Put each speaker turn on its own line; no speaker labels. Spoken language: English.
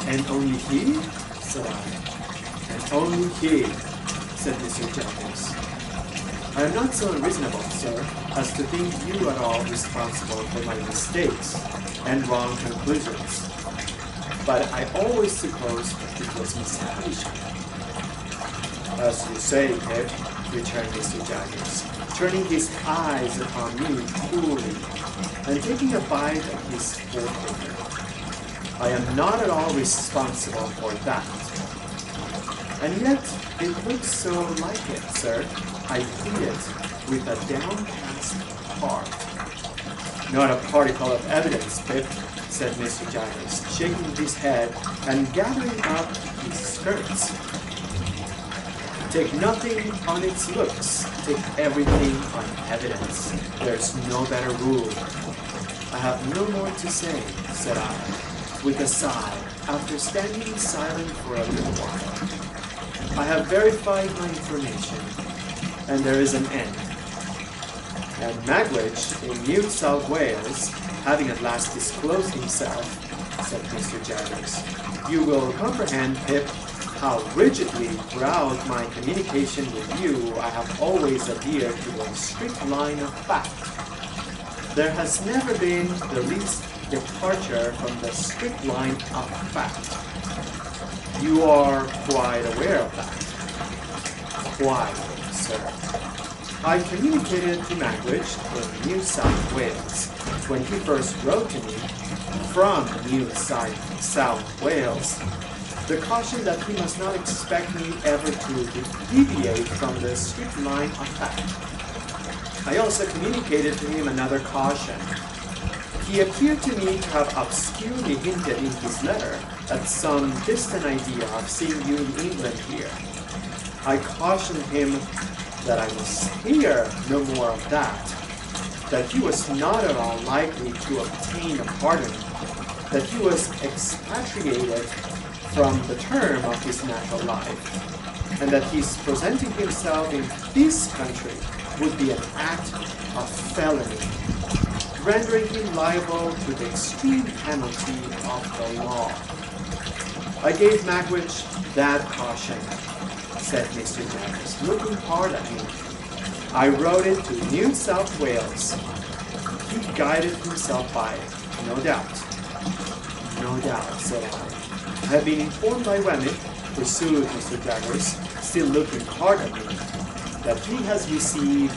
And only he? Said I. And only he, said Mr. Jaggers. I am not so unreasonable, sir, as to think you at all responsible for my mistakes and wrong conclusions. But I always supposed it was Miss Havisham. As you say, Pip, returned Mr. Jaggers, turning his eyes upon me coolly, and taking a bite of his forefinger. I am not at all responsible for that. And yet, it looks so like it, sir. I pleaded with a downcast heart. Not a particle of evidence, Pip, said Mr. Jaggers, shaking his head and gathering up his skirts. Take nothing on its looks, take everything on evidence. There's no better rule. I have no more to say, said I, with a sigh, after standing silent for a little while. I have verified my information, and there is an end. And Magwitch, in New South Wales, having at last disclosed himself, said Mr. Jaggers, you will comprehend, Pip, how rigidly throughout my communication with you I have always adhered to a strict line of fact. There has never been the least departure from the strict line of fact. You are quite aware of that. Quite, sir. I communicated to Magwitch in New South Wales when he first wrote to me from New South Wales the caution that he must not expect me ever to deviate from the strict line of fact. I also communicated to him another caution. He appeared to me to have obscurely hinted in his letter at some distant idea of seeing you in England here. I cautioned him that I must hear no more of that he was not at all likely to obtain a pardon, that he was expatriated from the term of his natural life, and that his presenting himself in this country would be an act of felony, rendering him liable to the extreme penalty of the law. I gave Magwitch that caution, said Mr. Jaggers, looking hard at me. I wrote it to New South Wales. He guided himself by it, no doubt. No doubt, said I. I have been informed by Wemmick, pursued Mr. Jaggers, still looking hard at me, that he has received